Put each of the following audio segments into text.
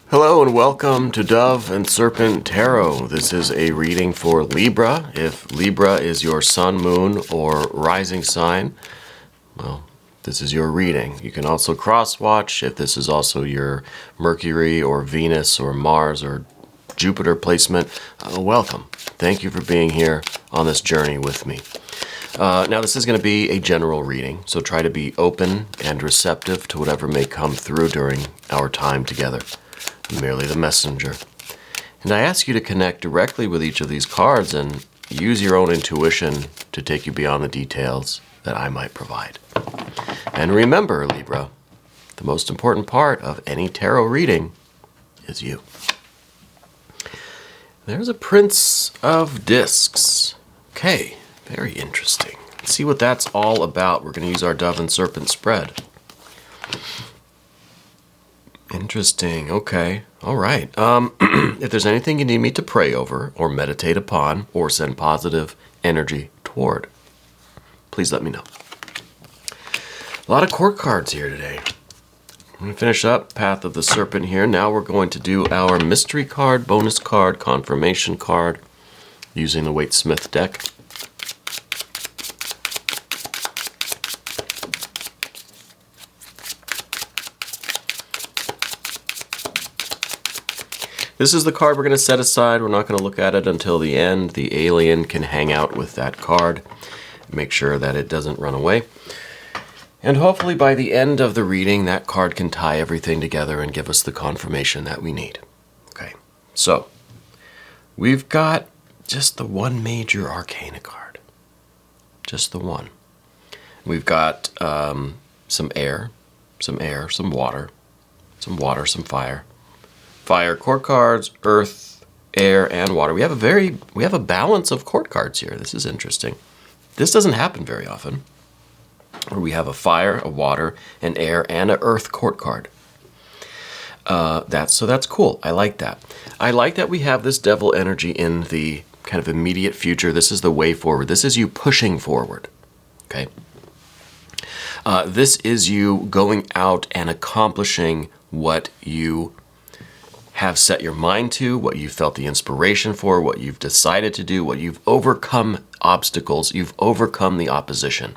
Hello and welcome to Dove and Serpent Tarot. This is a reading for Libra. If Libra is your sun, moon, or rising sign, well, this is your reading. You can also cross-watch if this is also your Mercury or Venus or Mars or Jupiter placement. Welcome. Thank you for being here on this journey with me. Now this is going to be a general reading, so try to be open and receptive to whatever may come through during our time together. I'm merely the messenger. And I ask you to connect directly with each of these cards and use your own intuition to take you beyond the details that I might provide. And remember, Libra, the most important part of any tarot reading is you. There's a Prince of Discs. Okay, very interesting. Let's see what that's all about. We're going to use our Dove and Serpent spread. Interesting. Okay. All right. If there's anything you need me to pray over or meditate upon or send positive energy toward, please let me know. A lot of court cards here today. I'm going to finish up Path of the Serpent here. Now we're going to do our mystery card, bonus card, confirmation card using the Waite-Smith deck. This is the card we're going to set aside. We're not going to look at it until the end. The alien can hang out with that card. Make sure that it doesn't run away. And hopefully by the end of the reading, that card can tie everything together and give us the confirmation that we need. Okay, so we've got just the one major arcana card. Just the one. We've got some air, some water, some fire. Fire, court cards, earth, air, and water. We have a balance of court cards here. This is interesting. This doesn't happen very often, where we have a fire, a water, an air, and an earth court card. That's cool. I like that. I like that we have this devil energy in the kind of immediate future. This is the way forward. This is you pushing forward. Okay. This is you going out and accomplishing what you have set your mind to, what you felt the inspiration for, what you've decided to do, what you've overcome obstacles, you've overcome the opposition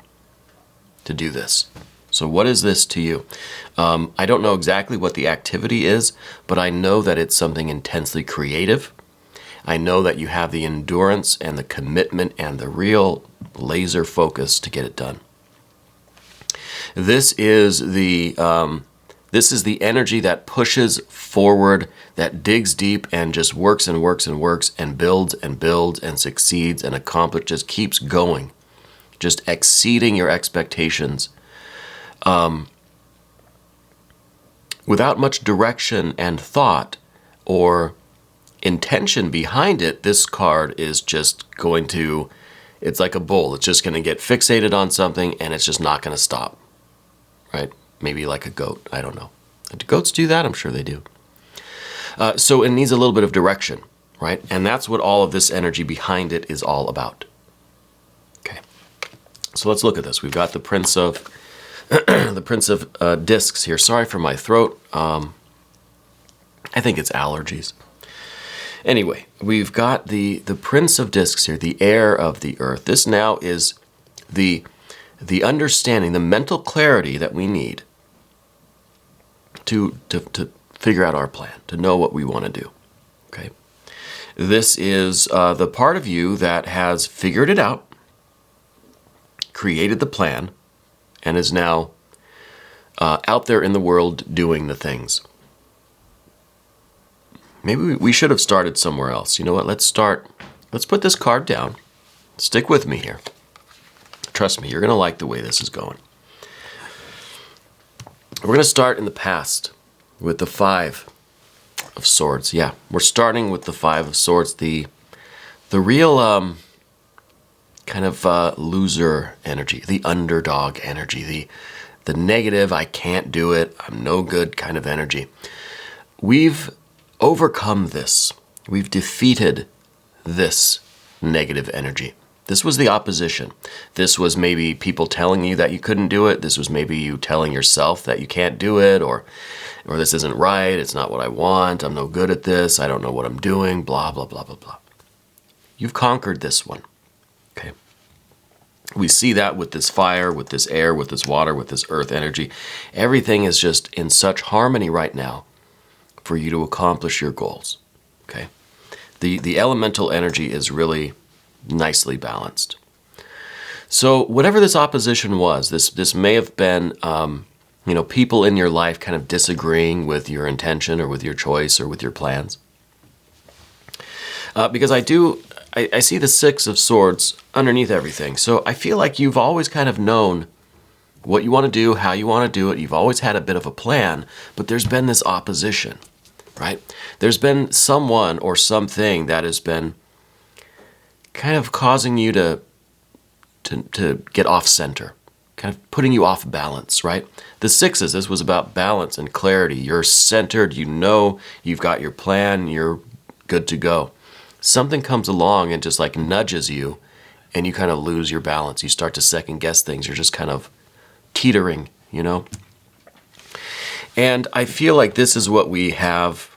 to do this. So what is this to you? I don't know exactly what the activity is, but I know that it's something intensely creative. I know that you have the endurance and the commitment and the real laser focus to get it done. This is the energy that pushes forward, that digs deep and just works and works and works and builds and succeeds and accomplishes, just keeps going, just exceeding your expectations. Without much direction and thought or intention behind it, this card is just going to, it's like a bull. It's just going to get fixated on something and it's just not going to stop, right? Maybe like a goat. I don't know. Do goats do that? I'm sure they do. So it needs a little bit of direction, right? And that's what all of this energy behind it is all about. Okay. So let's look at this. We've got the Prince of Discs here. Sorry for my throat. I think it's allergies. Anyway, we've got the Prince of Discs here, the heir of the earth. This now is the understanding, the mental clarity that we need to figure out our plan, to know what we want to do. Okay, this is the part of you that has figured it out, created the plan, and is now out there in the world doing the things. Maybe we should have started somewhere else. You know what? Let's put this card down. Stick with me here. Trust me, you're going to like the way this is going. We're going to start in the past with the Five of Swords. Yeah, we're starting with the Five of Swords, the real kind of loser energy, the underdog energy, the negative, I can't do it, I'm no good kind of energy. We've overcome this. We've defeated this negative energy. This was the opposition. This was maybe people telling you that you couldn't do it. This was maybe you telling yourself that you can't do it, or this isn't right. It's not what I want. I'm no good at this. I don't know what I'm doing. Blah, blah, blah, blah, blah. You've conquered this one. Okay. We see that with this fire, with this air, with this water, with this earth energy. Everything is just in such harmony right now for you to accomplish your goals. Okay. The elemental energy is really nicely balanced. So whatever this opposition was, this may have been, people in your life kind of disagreeing with your intention or with your choice or with your plans. Because I see the Six of Swords underneath everything. So I feel like you've always kind of known what you want to do, how you want to do it. You've always had a bit of a plan, but there's been this opposition, right? There's been someone or something that has been kind of causing you to get off center, kind of putting you off balance, right? The sixes, this was about balance and clarity. You're centered, you know, you've got your plan, you're good to go. Something comes along and just like nudges you and you kind of lose your balance. You start to second guess things. You're just kind of teetering, you know? And I feel like this is what we have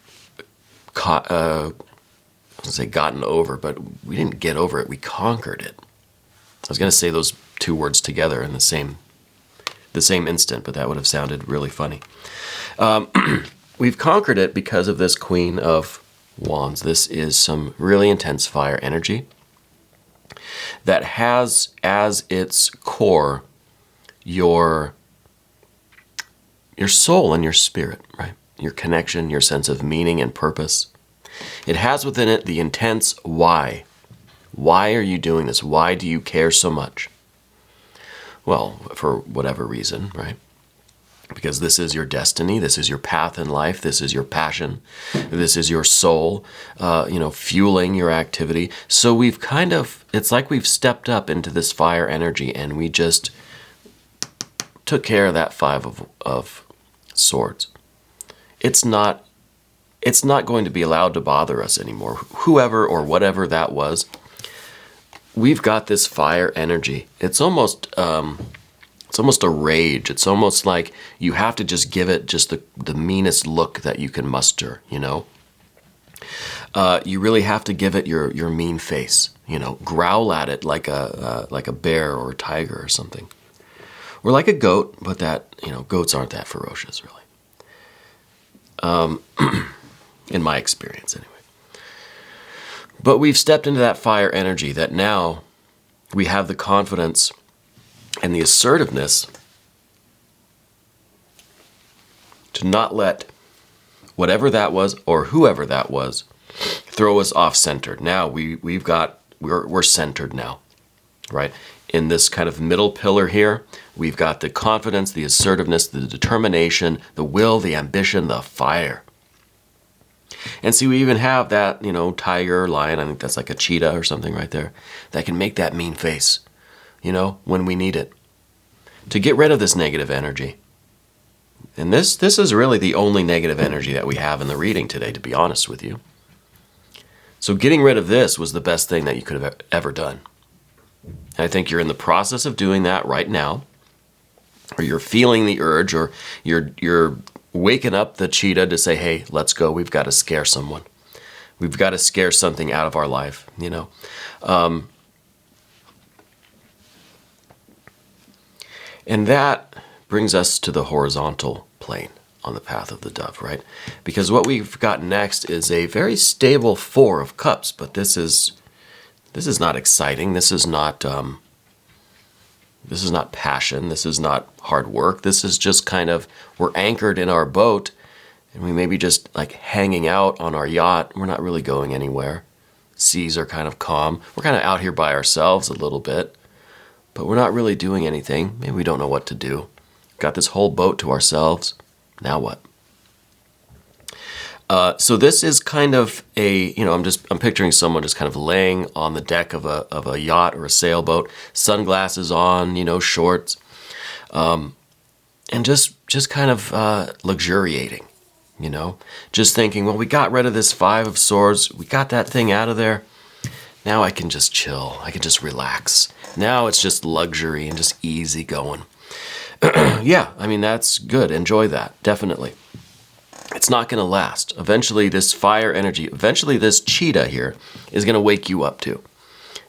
gotten over, but we didn't get over it. We conquered it. I was going to say those two words together in the same instant, but that would have sounded really funny. We've conquered it because of this Queen of Wands. This is some really intense fire energy that has as its core your soul and your spirit, right? Your connection, your sense of meaning and purpose. It has within it the intense why. Why are you doing this? Why do you care so much? Well, for whatever reason, right? Because this is your destiny. This is your path in life. This is your passion. This is your soul, fueling your activity. So we've it's like we've stepped up into this fire energy and we just took care of that Five of Swords. It's not going to be allowed to bother us anymore. Whoever or whatever that was, we've got this fire energy. It's almost a rage. It's almost like you have to just give it just the meanest look that you can muster, you know? You really have to give it your mean face, you know? Growl at it like a bear or a tiger or something. Or like a goat, but goats aren't that ferocious, really. In my experience, anyway. But we've stepped into that fire energy that now we have the confidence and the assertiveness to not let whatever that was or whoever that was throw us off center. Now we're centered now, right? In this kind of middle pillar here, we've got the confidence, the assertiveness, the determination, the will, the ambition, the fire. And see, we even have that, tiger, lion, I think that's like a cheetah or something right there, that can make that mean face, when we need it. To get rid of this negative energy. And this is really the only negative energy that we have in the reading today, to be honest with you. So getting rid of this was the best thing that you could have ever done. And I think you're in the process of doing that right now, or you're feeling the urge, or you're waking up the cheetah to say, hey, let's go. We've got to scare someone. We've got to scare something out of our life, And that brings us to the horizontal plane on the path of the dove, right? Because what we've got next is a very stable Four of Cups, but this is not exciting. This is not passion. This is not hard work. This is just kind of, we're anchored in our boat and we may be just like hanging out on our yacht. We're not really going anywhere. Seas are kind of calm. We're kind of out here by ourselves a little bit, but we're not really doing anything. Maybe we don't know what to do. Got this whole boat to ourselves. Now what? So this is kind of I'm picturing someone just kind of laying on the deck of a yacht or a sailboat, sunglasses on, shorts, and just kind of luxuriating, just thinking, well, we got rid of this Five of Swords, we got that thing out of there. Now I can just chill. I can just relax. Now it's just luxury and just easy going. Yeah, I mean, that's good. Enjoy that. Definitely. It's not going to last. Eventually, this fire energy, eventually this cheetah here is going to wake you up too.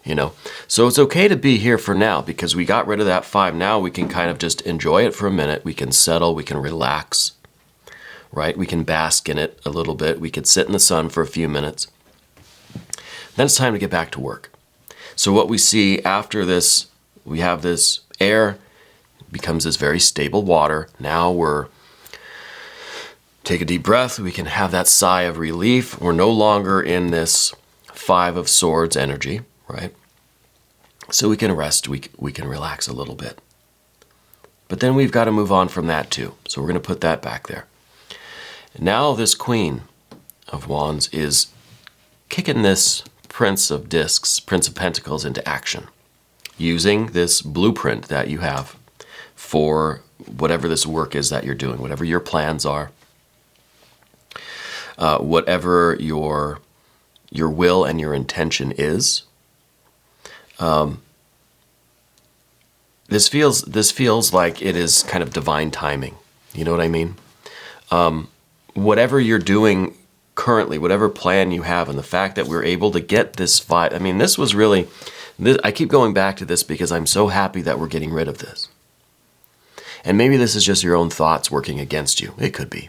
You know, so it's okay to be here for now because we got rid of that 5. Now we can kind of just enjoy it for a minute. We can settle. We can relax, right? We can bask in it a little bit. We could sit in the sun for a few minutes. Then it's time to get back to work. So what we see after this, we have this air becomes this very stable water. Now we're take a deep breath. We can have that sigh of relief. We're no longer in this 5 of Swords energy. Right? So we can rest, we can relax a little bit. But then we've got to move on from that too. So we're going to put that back there. Now this Queen of Wands is kicking this Prince of Discs, Prince of Pentacles into action. Using this blueprint that you have for whatever this work is that you're doing, whatever your plans are, whatever your will and your intention is. This feels like it is kind of divine timing. You know what I mean? Whatever you're doing currently, whatever plan you have, and the fact that we're able to get this 5, I mean, this was really, I keep going back to this because I'm so happy that we're getting rid of this. And maybe this is just your own thoughts working against you. It could be.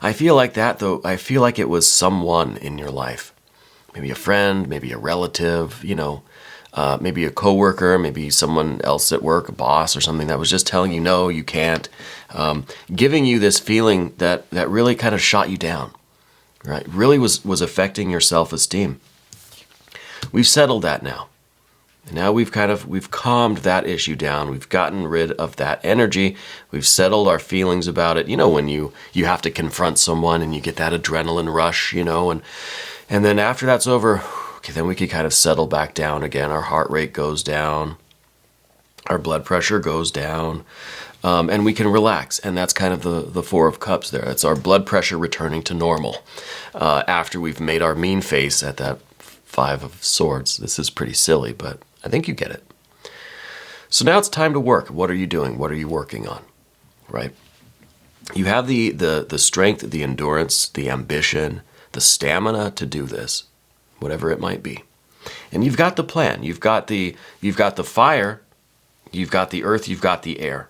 I feel like that, though. I feel like it was someone in your life. Maybe a friend, maybe a relative, you know, maybe a coworker, maybe someone else at work, a boss or something that was just telling you, no, you can't, giving you this feeling that really kind of shot you down, right? Really was affecting your self-esteem. We've settled that now. And now we've calmed that issue down. We've gotten rid of that energy. We've settled our feelings about it. You know, when you have to confront someone and you get that adrenaline rush, you know, and then after that's over, okay, then we can kind of settle back down again. Our heart rate goes down. Our blood pressure goes down. And we can relax. And that's kind of the 4 of Cups there. It's our blood pressure returning to normal after we've made our mean face at that 5 of Swords. This is pretty silly, but I think you get it. So now it's time to work. What are you doing? What are you working on? Right? You have the strength, the endurance, the ambition, the stamina to do this, whatever it might be. And you've got the plan. You've got the fire, you've got the earth, you've got the air.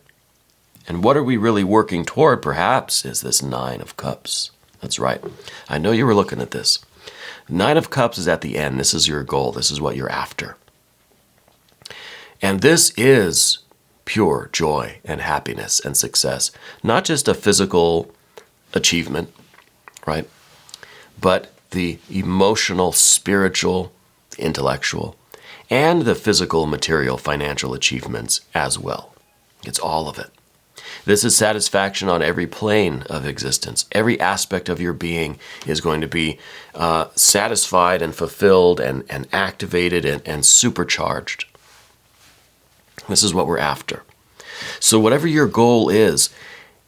And what are we really working toward, perhaps, is this 9 of Cups. That's right. I know you were looking at this. 9 of Cups is at the end. This is your goal. This is what you're after. And this is pure joy and happiness and success. Not just a physical achievement, right? But the emotional, spiritual, intellectual, and the physical, material, financial achievements as well. It's all of it. This is satisfaction on every plane of existence. Every aspect of your being is going to be satisfied and fulfilled and activated and supercharged. This is what we're after. So whatever your goal is,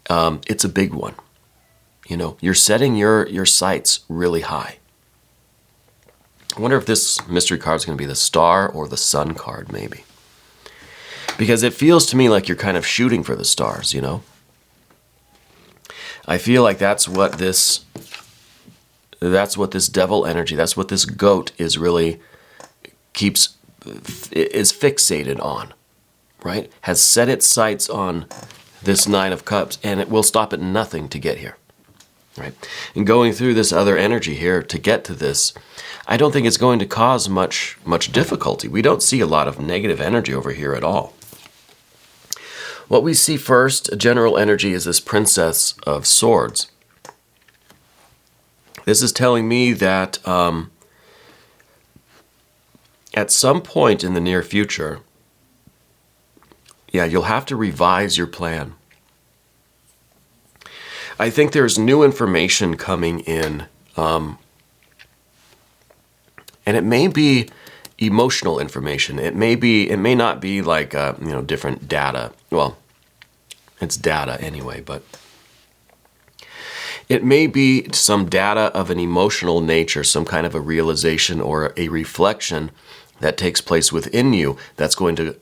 it's a big one. You know, you're setting your sights really high. I wonder if this mystery card is going to be the Star or the Sun card, maybe. Because it feels to me like you're kind of shooting for the stars, you know? I feel like that's what this devil energy, that's what this goat is really is fixated on, right? Has set its sights on this 9 of Cups, and it will stop at nothing to get here. Right? And going through this other energy here to get to this, I don't think it's going to cause much difficulty. We don't see a lot of negative energy over here at all. What we see first, general energy, is this Princess of Swords. This is telling me that at some point in the near future, yeah, you'll have to revise your plan. I think there's new information coming in, and it may be emotional information. It may not be like different data. Well, it's data anyway, but It may be some data of an emotional nature, some kind of a realization or a reflection that takes place within you that's going to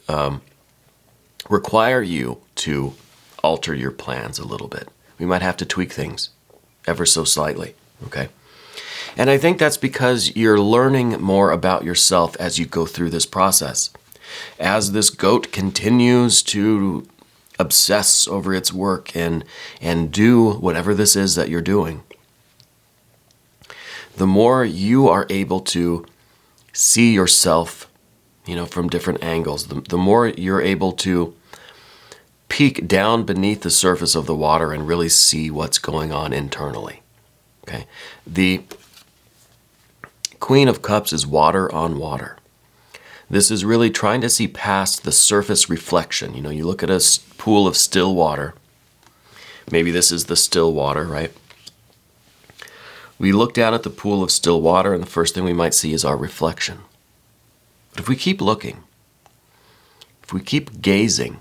require you to alter your plans a little bit. We might have to tweak things ever so slightly, okay? And I think that's because you're learning more about yourself as you go through this process. As this goat continues to obsess over its work and do whatever this is that you're doing, the more you are able to see yourself, from different angles, the more you're able to peek down beneath the surface of the water and really see what's going on internally. Okay? The Queen of Cups is water on water. This is really trying to see past the surface reflection. You look at a pool of still water. Maybe this is the still water, right? We look down at the pool of still water, and the first thing we might see is our reflection. But if we keep looking, if we keep gazing,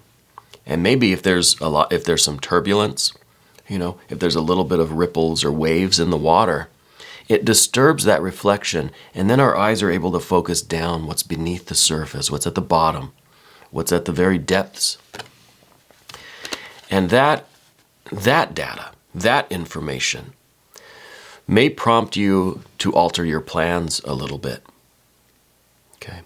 and maybe if there's some turbulence, if there's a little bit of ripples or waves in the water, it disturbs that reflection, and then our eyes are able to focus down what's beneath the surface, what's at the bottom, what's at the very depths. And that data, that information, may prompt you to alter your plans a little bit. Okay.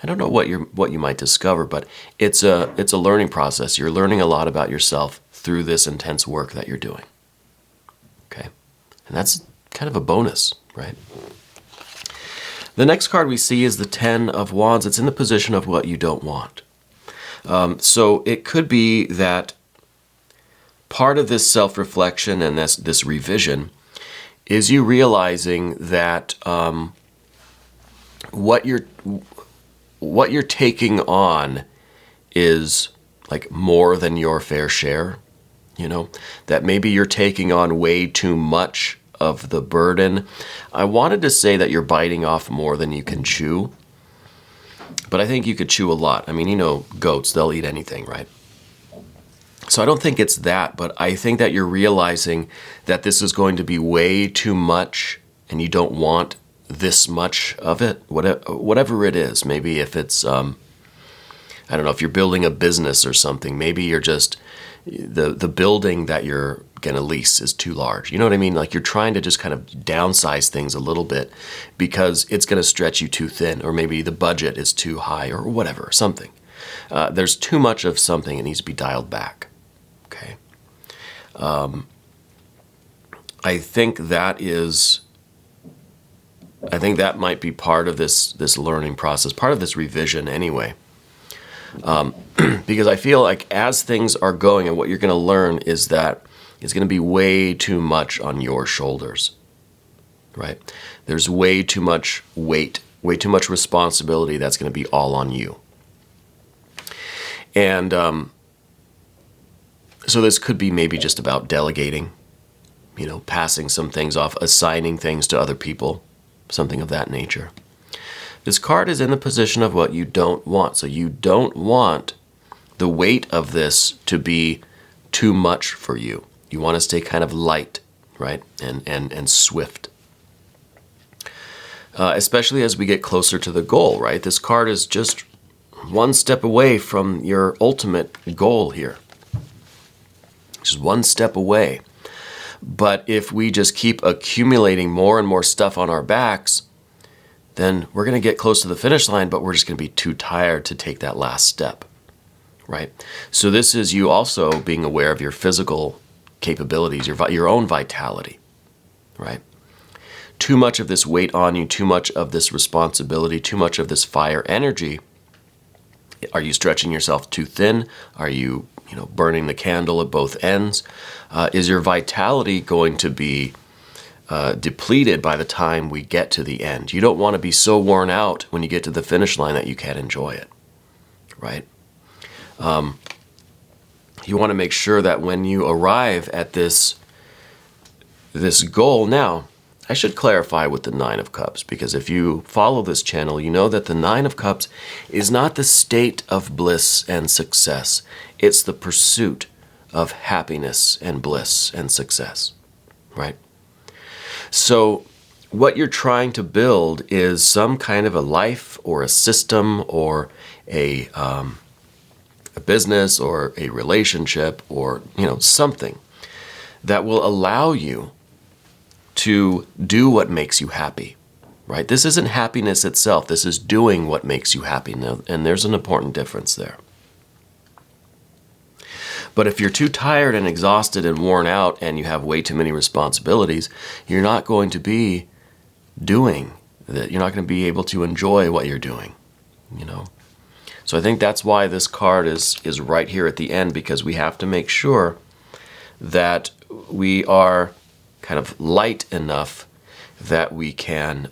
I don't know what you might discover, but it's a learning process. You're learning a lot about yourself through this intense work that you're doing. Okay. And that's kind of a bonus, right? The next card we see is the Ten of Wands. It's in the position of what you don't want. So it could be that part of this self-reflection and this revision is you realizing that what you're taking on is like more than your fair share. That maybe you're taking on way too much of the burden. I wanted to say that you're biting off more than you can chew, but I think you could chew a lot. I mean, goats, they'll eat anything, right? So I don't think it's that, but I think that you're realizing that this is going to be way too much and you don't want this much of it, whatever it is. Maybe if it's, I don't know, if you're building a business or something, maybe you're just, the building that you're going to lease is too large. You know what I mean? Like you're trying to just kind of downsize things a little bit because it's going to stretch you too thin, or maybe the budget is too high or whatever, something. There's too much of something. It needs to be dialed back. Okay. I think that might be part of this learning process, part of this revision anyway. Because I feel like as things are going, and what you're going to learn is that it's going to be way too much on your shoulders, right? There's way too much weight, way too much responsibility that's going to be all on you. And so this could be maybe just about delegating, passing some things off, assigning things to other people, something of that nature. This card is in the position of what you don't want. So you don't want the weight of this to be too much for you. You want to stay kind of light, right? And swift. Especially as we get closer to the goal, right? This card is just one step away from your ultimate goal here. Just one step away. But if we just keep accumulating more and more stuff on our backs, then we're going to get close to the finish line, but we're just going to be too tired to take that last step, right? So this is you also being aware of your physical capabilities, your own vitality, right? Too much of this weight on you, too much of this responsibility, too much of this fire energy. Are you stretching yourself too thin? Are you, burning the candle at both ends? Is your vitality going to be depleted by the time we get to the end? You don't want to be so worn out when you get to the finish line that you can't enjoy it, right? You want to make sure that when you arrive at this goal, now, I should clarify with the Nine of Cups, because if you follow this channel, you know that the Nine of Cups is not the state of bliss and success. It's the pursuit of happiness and bliss and success, right? So what you're trying to build is some kind of a life or a system or a business or a relationship or, something that will allow you to do what makes you happy, right? This isn't happiness itself. This is doing what makes you happy. Now, and there's an important difference there. But if you're too tired and exhausted and worn out and you have way too many responsibilities, you're not going to be doing that. You're not going to be able to enjoy what you're doing, So I think that's why this card is right here at the end, because we have to make sure that we are kind of light enough that we can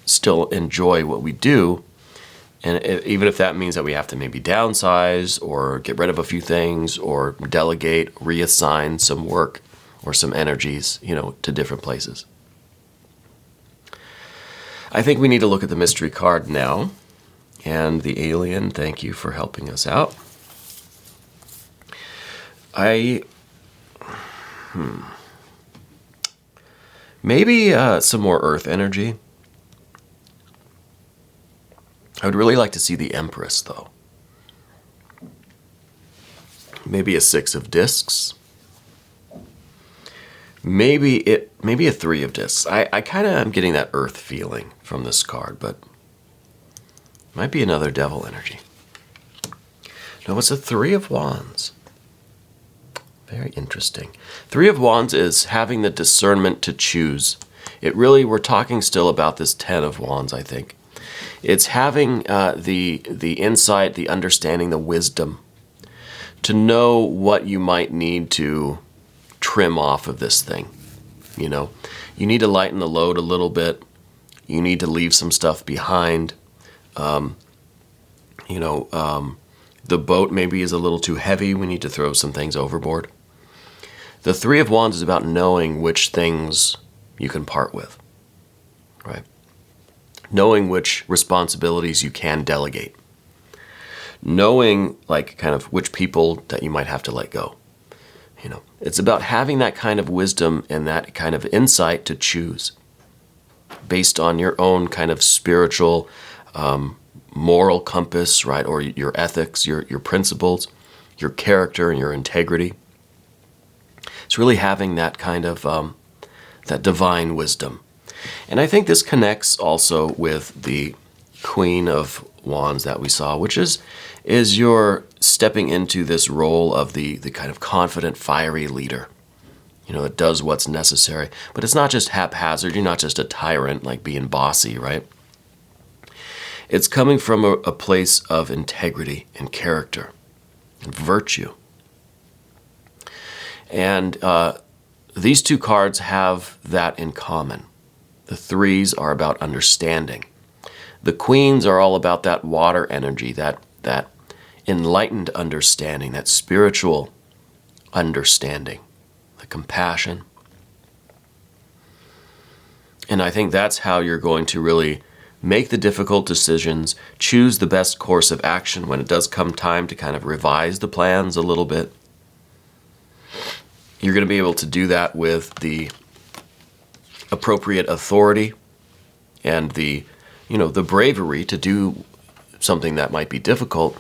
still enjoy what we do. And even if that means that we have to maybe downsize or get rid of a few things or delegate, reassign some work or some energies, to different places. I think we need to look at the mystery card now. And the alien, thank you for helping us out. Maybe some more earth energy. I would really like to see the Empress, though. Maybe a 6 of discs. Maybe a 3 of discs. I kind of am getting that earth feeling from this card, but might be another devil energy. No, it's a 3 of wands. Very interesting. 3 of wands is having the discernment to choose. We're talking still about this 10 of wands, I think. It's having the insight, the understanding, the wisdom to know what you might need to trim off of this thing. You need to lighten the load a little bit. You need to leave some stuff behind. The boat maybe is a little too heavy. We need to throw some things overboard. The 3 of wands is about knowing which things you can part with, right? Knowing which responsibilities you can delegate. Knowing, kind of which people that you might have to let go. It's about having that kind of wisdom and that kind of insight to choose based on your own kind of spiritual, moral compass, right? Or your ethics, your principles, your character and your integrity. It's really having that kind of, that divine wisdom. And I think this connects also with the Queen of Wands that we saw, which is your stepping into this role of the kind of confident, fiery leader, that does what's necessary. But it's not just haphazard. You're not just a tyrant, like being bossy, right? It's coming from a place of integrity and character and virtue. And these 2 cards have that in common. The 3s are about understanding. The Queens are all about that water energy, that enlightened understanding, that spiritual understanding, the compassion. And I think that's how you're going to really make the difficult decisions, choose the best course of action when it does come time to kind of revise the plans a little bit. You're going to be able to do that with the appropriate authority and the bravery to do something that might be difficult,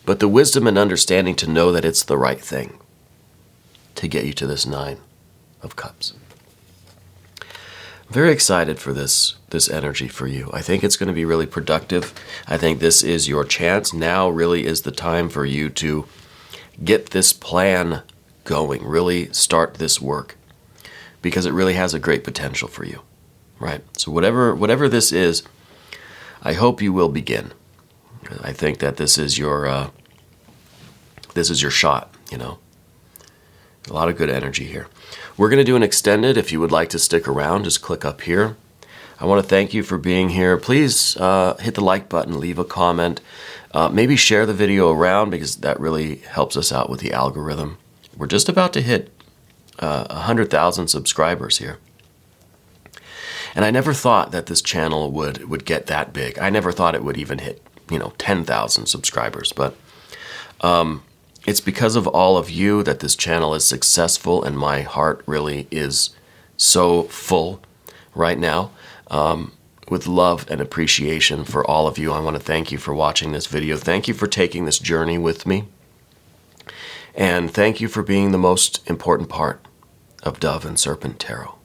but the wisdom and understanding to know that it's the right thing to get you to this 9 of Cups. I'm very excited for this energy for you. I think it's going to be really productive. I think this is your chance. Now really is the time for you to get this plan going, really start this work, because it really has a great potential for you, right? So whatever this is, I hope you will begin. I think that this is your shot, A lot of good energy here. We're going to do an extended. If you would like to stick around, just click up here. I want to thank you for being here. Please hit the like button, leave a comment, maybe share the video around, because that really helps us out with the algorithm. We're just about to hit 100,000 subscribers here. And I never thought that this channel would get that big. I never thought it would even hit, 10,000 subscribers. But it's because of all of you that this channel is successful, and my heart really is so full right now. With love and appreciation for all of you, I want to thank you for watching this video. Thank you for taking this journey with me. And thank you for being the most important part of Dove and Serpent Tarot.